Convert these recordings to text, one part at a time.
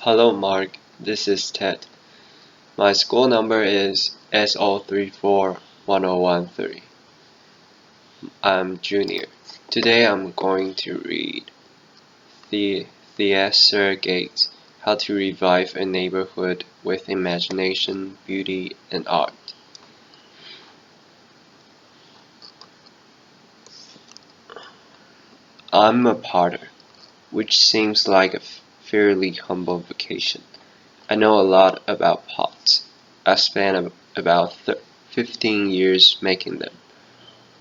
Hello Mark, this is Ted. My school number is SO341013. I'm junior. Today I'm going to read the Theaster Gate, How to Revive a Neighborhood with Imagination, Beauty, and Art. I'm a potter, which seems like a fairly humble vocation. I know a lot about pots. I spent about 15 years making them.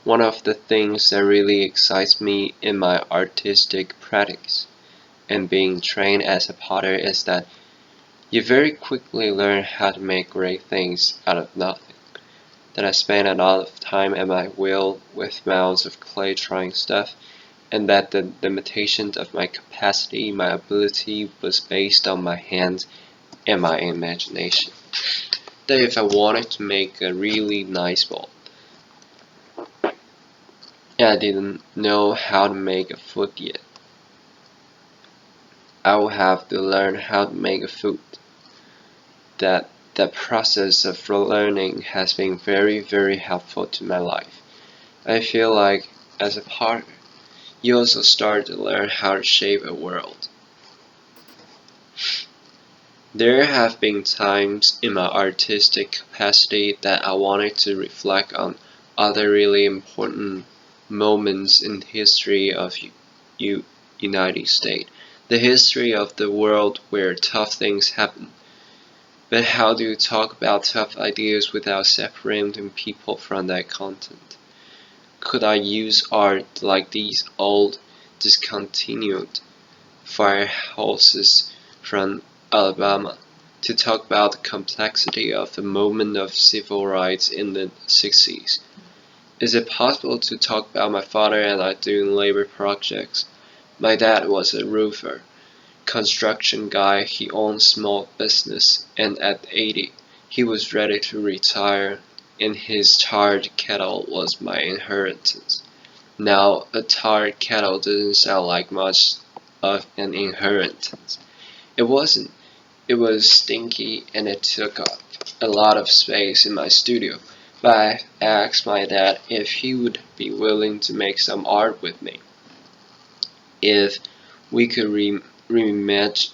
One of the things that really excites me in my artistic practice and being trained as a potter is that you very quickly learn how to make great things out of nothing. That I spent a lot of time at my wheel with mounds of clay trying stuff, and that the limitations of my capacity, my ability was based on my hands and my imagination. That if I wanted to make a really nice bowl, and I didn't know how to make a food yet, I would have to learn how to make a food. That process of learning has been very helpful to my life. I feel like as a partner, you also start to learn how to shape a world. There have been times in my artistic capacity that I wanted to reflect on other really important moments in the history of United States, the history of the world where tough things happen. But how do you talk about tough ideas without separating people from that content? Could I use art like these old, discontinued firehouses from Alabama to talk about the complexity of the movement of civil rights in the 60s? Is it possible to talk about my father and I doing labor projects? My dad was a roofer. Construction guy, he owned small business, and at 80, he was ready to retire, and his tarred kettle was my inheritance. Now, a tarred kettle doesn't sound like much of an inheritance. It wasn't. It was stinky, and it took up a lot of space in my studio, but I asked my dad if he would be willing to make some art with me. If we could reimagine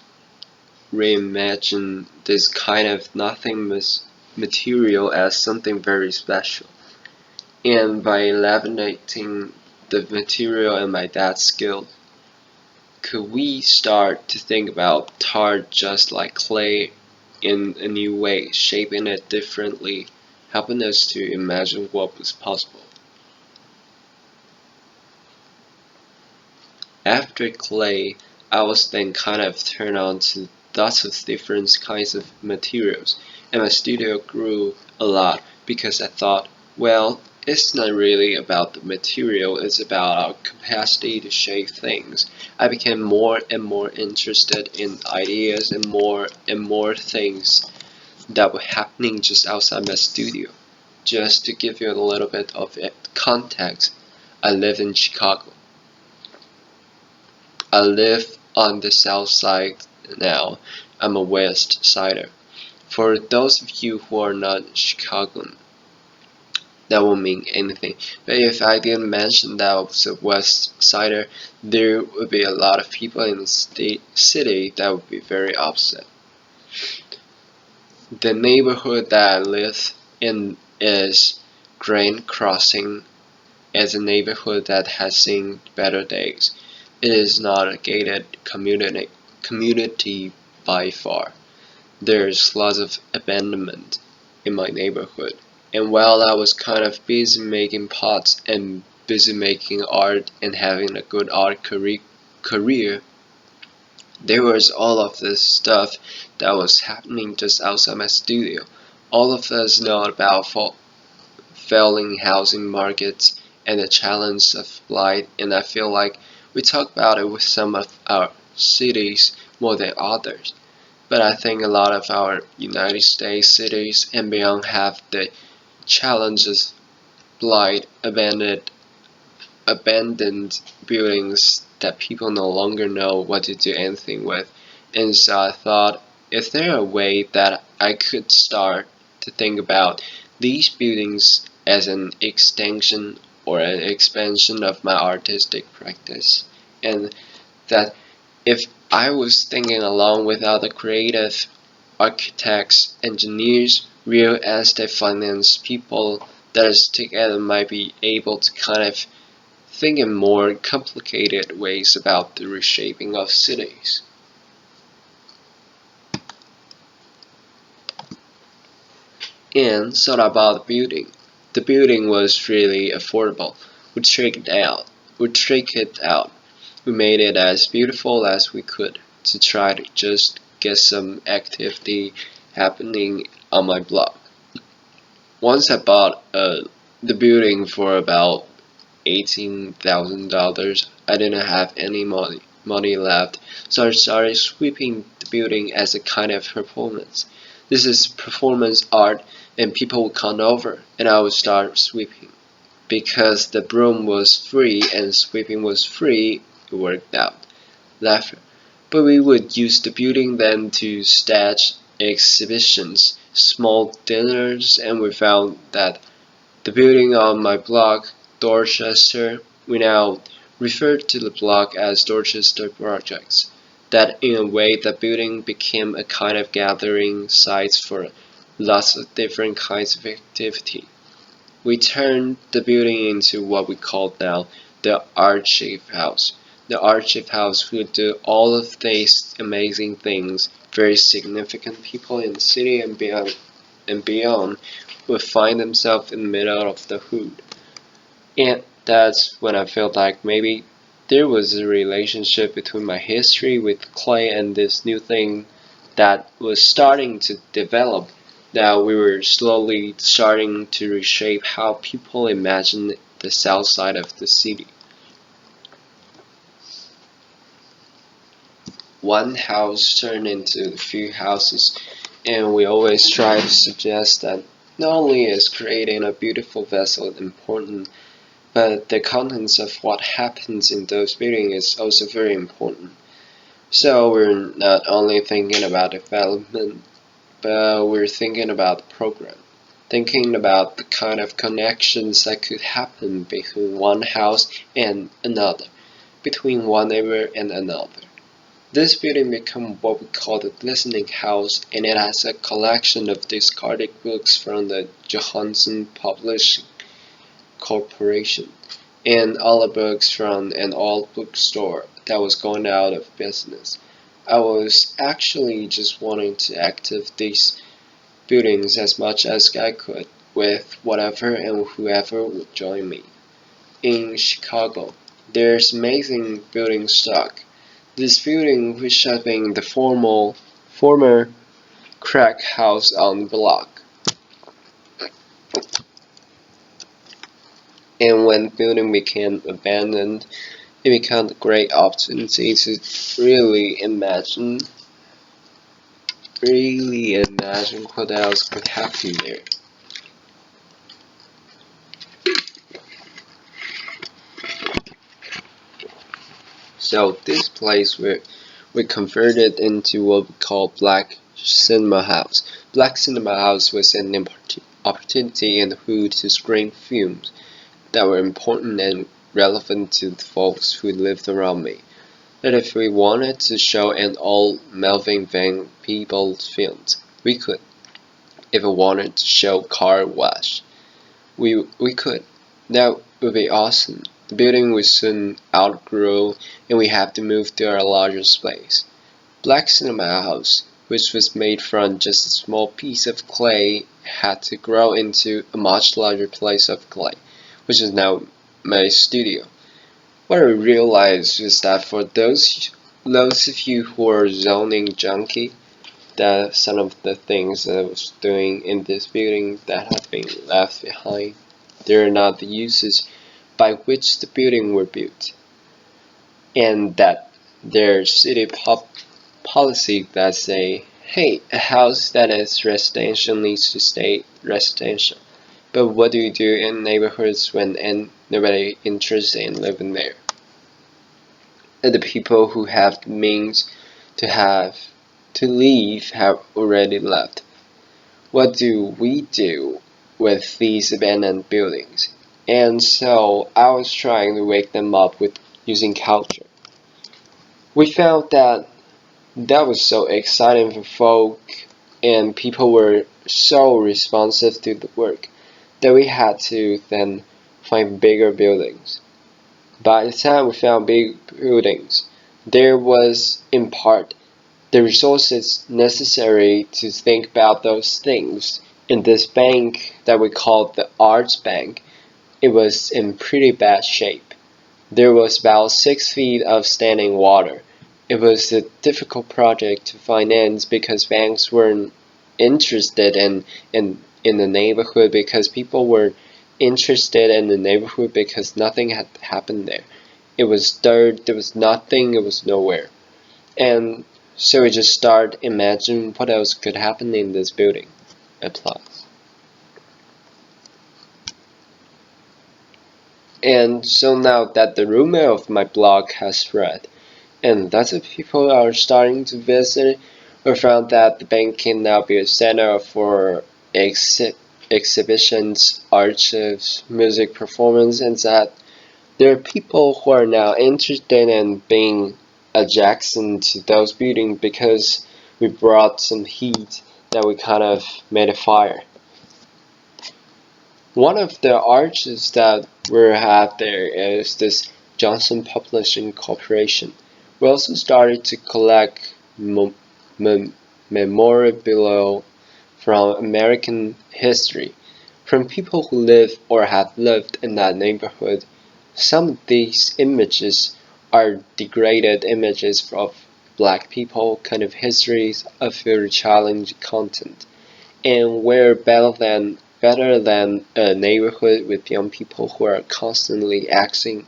this kind of nothingness material as something very special. And by eliminating the material and my dad's skill, could we start to think about tar just like clay in a new way, shaping it differently, helping us to imagine what was possible? After clay, I was then kind of turned on to lots of different kinds of materials, and my studio grew a lot because I thought, well, it's not really about the material, it's about our capacity to shape things. I became more and more interested in ideas and more things that were happening just outside my studio. Just to give you a little bit of context, I live in Chicago. I live on the south side now. I'm a west sider. For those of you who are not Chicagoan, that won't mean anything. But if I didn't mention that I was a west sider, there would be a lot of people in the city that would be very upset. The neighborhood that I live in is Grand Crossing. It's a neighborhood that has seen better days. It is not a gated community by far. There's lots of abandonment in my neighborhood. And while I was kind of busy making pots and busy making art and having a good art career, there was all of this stuff that was happening just outside my studio. All of us know about failing housing markets and the challenge of blight, and I feel like we talk about it with some of our cities more than others. But I think a lot of our United States cities and beyond have the challenges, blight, abandoned buildings that people no longer know what to do anything with, And so I thought, is there a way that I could start to think about these buildings as an extension or an expansion of my artistic practice? And that if I was thinking along with other creative architects, engineers, real estate finance people, that us together might be able to kind of think in more complicated ways about the reshaping of cities. And thought about the building. The building was really affordable. We tricked it out. We tricked it out. We made it as beautiful as we could to try to just get some activity happening on my block. Once I bought the building for about $18,000. I didn't have any money left, so I started sweeping the building as a kind of performance. This is performance art, and people would come over, and I would start sweeping. Because the broom was free and sweeping was free, it worked out. Laughter. But we would use the building then to stage exhibitions, small dinners, and we found that the building on my block, Dorchester, we now refer to the block as Dorchester Projects. That in a way the building became a kind of gathering site for lots of different kinds of activity. We turned the building into what we call now the Archive House. The Archive House would do all of these amazing things. Very significant people in the city and beyond would find themselves in the middle of the hood. And that's when I felt like maybe there was a relationship between my history with clay and this new thing that was starting to develop. That we were slowly starting to reshape how people imagine the south side of the city. One house turned into a few houses, and we always try to suggest that not only is creating a beautiful vessel important, but the contents of what happens in those buildings is also very important. So we're not only thinking about development, but we're thinking about the program. Thinking about the kind of connections that could happen between one house and another, between one neighbor and another. This building became what we call the listening house, and it has a collection of discarded books from the Johansson Publishing Corporation, and all the books from an old bookstore that was going out of business. I was actually just wanting to active these buildings as much as I could with whatever and whoever would join me. In Chicago, there's amazing building stock. This building, which had been the former crack house on the block, and when the building became abandoned, it became a great opportunity to really imagine what else could happen there. So this place we converted into what we call Black Cinema House. Black Cinema House was an opportunity in the hood to screen films that were important and relevant to the folks who lived around me. That if we wanted to show an old Melvin Van Peebles films, we could. If we wanted to show Car Wash, we could. That would be awesome. The building would soon outgrow, and we have to move to a larger space. Black Cinema House, which was made from just a small piece of clay, had to grow into a much larger place of clay, which is now my studio. What I realized is that for those of you who are zoning junkie, that some of the things that I was doing in this building that have been left behind. They're not the uses by which the building were built, and that there's city policy that say, hey, a house that is residential needs to stay residential. But what do you do in neighborhoods when nobody interested in living there? And the people who have the means to have to leave have already left. What do we do with these abandoned buildings? And so I was trying to wake them up with using culture. We found that was so exciting for folk, and people were so responsive to the work that we had to then find bigger buildings. By the time we found big buildings, there was, in part, the resources necessary to think about those things. In this bank that we called the Arts Bank, it was in pretty bad shape. There was about 6 feet of standing water. It was a difficult project to finance because banks weren't interested in the neighborhood because people were interested in the neighborhood because nothing had happened there. It was dirt, there was nothing, it was nowhere. And so we just start imagine what else could happen in this building. Applause. And so now that the rumor of my blog has spread, and lots of people are starting to visit, we found that the bank can now be a center for exhibitions, archives, music performance, and that there are people who are now interested in being adjacent to those buildings because we brought some heat that we kind of made a fire. One of the arches that we have there is this Johnson Publishing Corporation. We also started to collect memorabilia from American history, from people who live or have lived in that neighborhood. Some of these images are degraded images of black people, kind of histories of very challenging content. And we're better than a neighborhood with young people who are constantly asking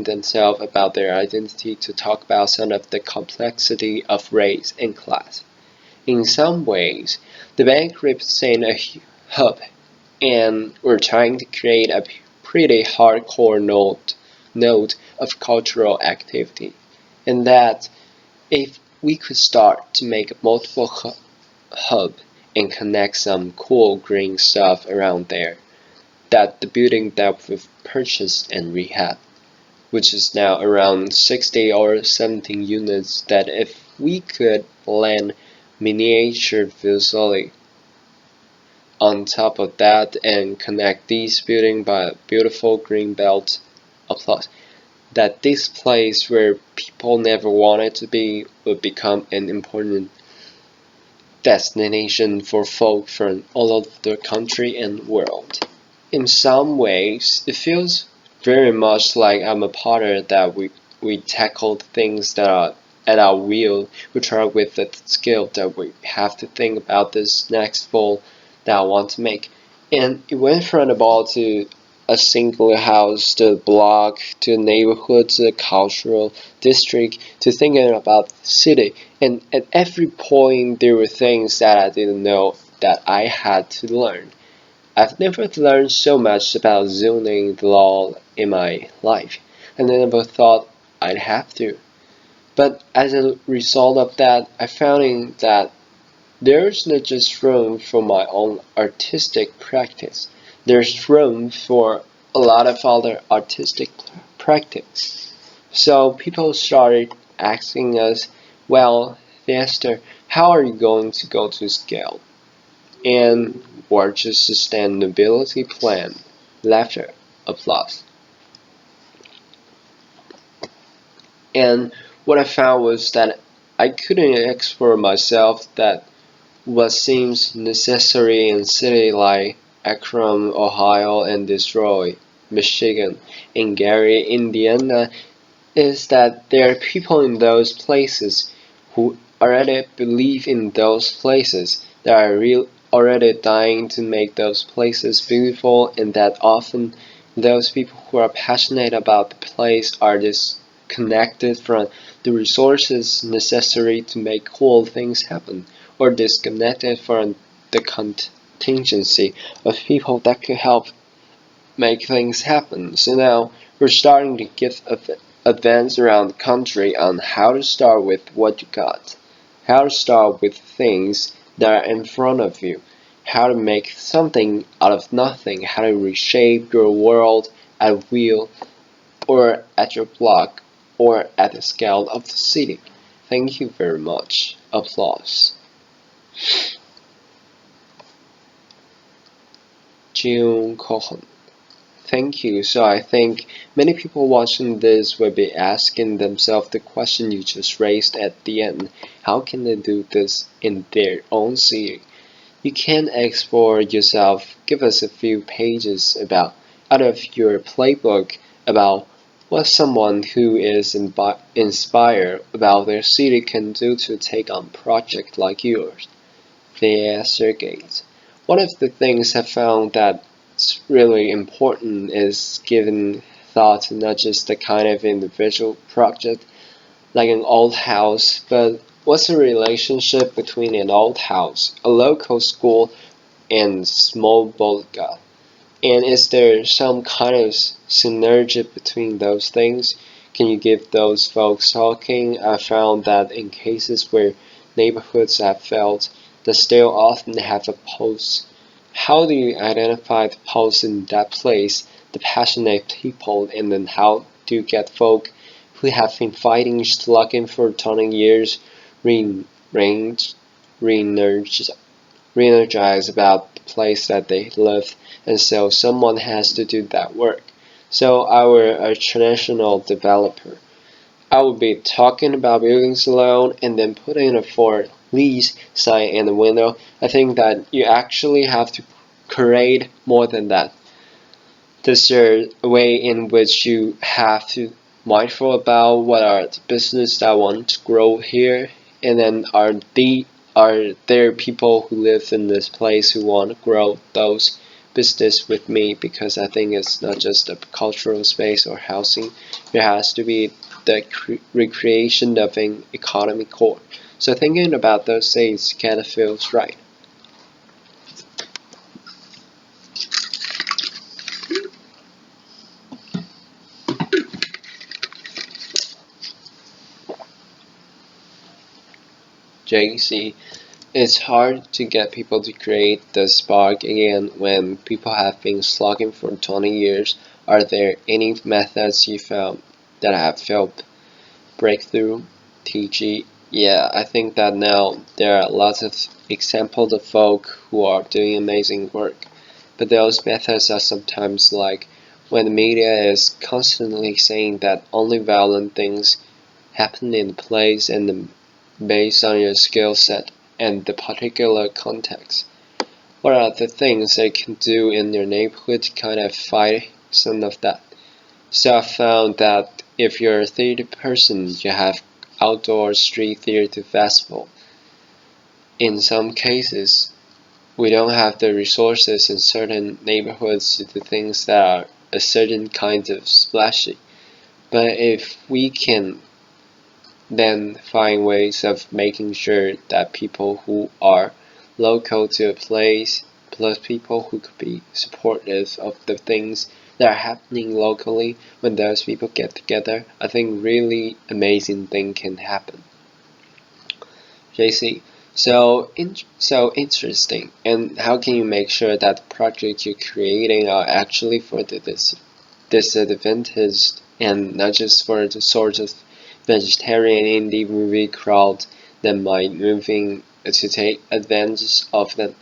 themselves about their identity to talk about some of the complexity of race and class. In some ways, the bank represents a hub, and we're trying to create a pretty hardcore node of cultural activity. And that if we could start to make multiple hub and connect some cool green stuff around there, that the building that we've purchased and rehab, which is now around 60 or 70 units, that if we could land miniature facility on top of that and connect these buildings by a beautiful green belt, applause, that this place where people never wanted to be would become an important destination for folk from all over the country and world. In some ways, it feels very much like I'm a potter that we tackled things that are at our will. We try with the skill that we have to think about this next ball that I want to make. And it went from the ball to a single house, to the block, to the neighborhood, to the cultural district, to thinking about the city. And at every point, there were things that I didn't know that I had to learn. I've never learned so much about zoning law in my life, and I never thought I'd have to. But as a result of that, I found that there's not just room for my own artistic practice, there's room for a lot of other artistic practice. So people started asking us, well, Theaster, how are you going to go to scale? And what's your sustainability plan? Laughter, applause. And what I found was that I couldn't explore myself that what seems necessary in cities like Akron, Ohio, and Detroit, Michigan, and Gary, Indiana, is that there are people in those places who already believe in those places, that are already dying to make those places beautiful, and that often those people who are passionate about the place are disconnected from the resources necessary to make cool things happen, or disconnected from the contingency of people that could help make things happen. So now we're starting to give advance around the country on how to start with what you got, how to start with things that are in front of you, how to make something out of nothing, how to reshape your world at will or at your block or at the scale of the city. Thank you very much. Applause. June Cohen. Thank you. So I think many people watching this will be asking themselves the question you just raised at the end. How can they do this in their own city? You can explore yourself. Give us a few pages about out of your playbook about what someone who is inspired about their city can do to take on a project like yours. Theaster. One of the things I found that's really important is giving thought to not just the kind of individual project like an old house, but what's the relationship between an old house, a local school, and small bodega? And is there some kind of synergy between those things? Can you give those folks talking? I found that in cases where neighborhoods have failed, they still often have a pulse. How do you identify the pulse in that place, the passionate people, and then how do you get folk who have been fighting, slugging for 20 years, re-energized re-energized about the place that they live, and so someone has to do that work. So our traditional developer, I would be talking about buildings alone and then putting a for lease sign in the window. I think that you actually have to create more than that. There's a way in which you have to mindful about what are the business that want to grow here, and then are there people who live in this place who want to grow those business with me, because I think it's not just a cultural space or housing. There has to be the recreation of an economy core. So thinking about those things kind of feels right. JC, it's hard to get people to create the spark again when people have been slugging for 20 years. Are there any methods you found that have felt breakthrough? TG, yeah, I think that now there are lots of examples of folk who are doing amazing work, but those methods are sometimes like when the media is constantly saying that only violent things happen in the place and based on your skill set and the particular context. What are the things they can do in your neighborhood to kind of fight some of that? So I found that if you're a theater person, you have outdoor street theater festival. In some cases, we don't have the resources in certain neighborhoods to do things that are a certain kind of splashy. But if we can then find ways of making sure that people who are local to a place, plus people who could be supportive of the things that are happening locally, when those people get together, I think really amazing thing can happen. JC, so interesting. And how can you make sure that the projects you're creating are actually for the disadvantaged and not just for the sort of vegetarian indie movie crowd that might moving to take advantage of them?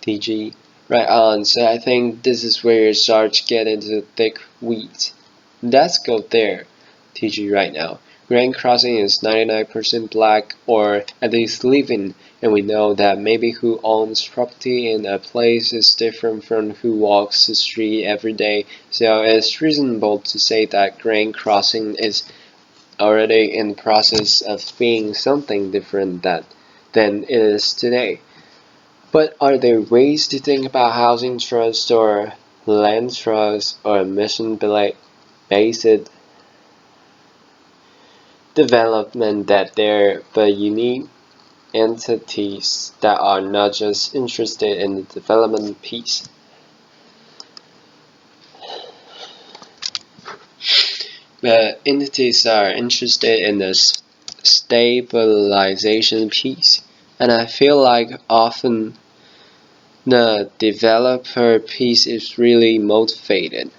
TG. Right on. So I think this is where you start to get into the thick weeds. Let's go there, TG, right now. Grand Crossing is 99% black, or at least living, and we know that maybe who owns property in a place is different from who walks the street every day. So it's reasonable to say that Grand Crossing is already in the process of being something different than it is today. But are there ways to think about housing trust or land trust or mission-based development that there, but you need entities that are not just interested in the development piece? but entities are interested in the stabilization piece, and I feel like often the developer piece is really motivated,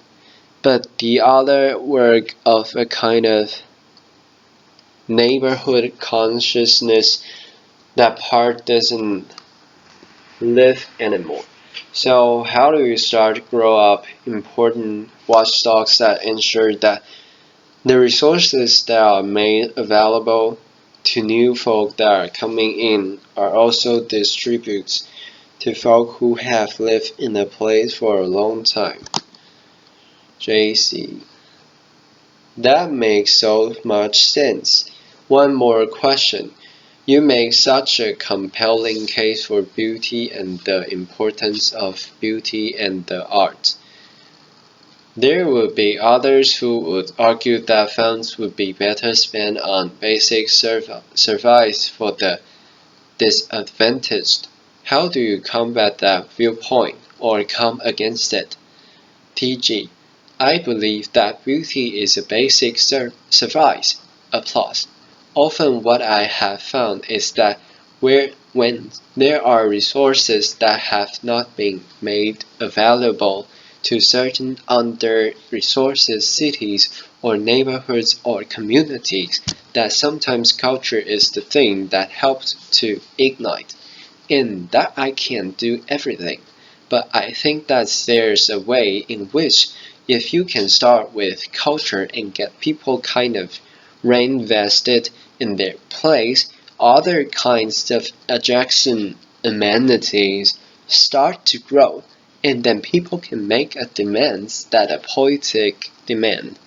but the other work of a kind of neighborhood consciousness, that part doesn't live anymore. So how do you start to grow up important watchdogs that ensure that the resources that are made available to new folk that are coming in are also distributed to folk who have lived in the place for a long time? JC. That makes so much sense. One more question. You make such a compelling case for beauty and the importance of beauty and the arts. There would be others who would argue that funds would be better spent on basic service for the disadvantaged. How do you combat that viewpoint or come against it? TG. I believe that beauty is a basic service. Applause. Often what I have found is that when there are resources that have not been made available to certain under-resourced cities or neighborhoods or communities, that sometimes culture is the thing that helps to ignite. In that I can't do everything, but I think that there's a way in which if you can start with culture and get people kind of reinvested in their place, other kinds of adjacent amenities start to grow, and then people can make a demands that are politic demand,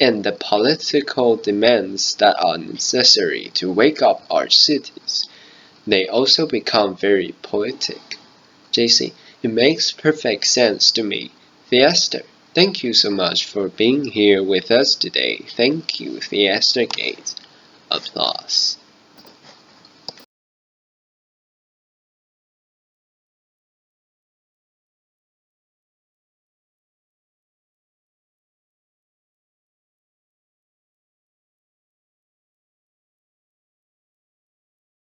and the political demands that are necessary to wake up our cities. They also become very poetic. JC, it makes perfect sense to me. Theaster, thank you so much for being here with us today. Thank you, Theaster Gates. Applause.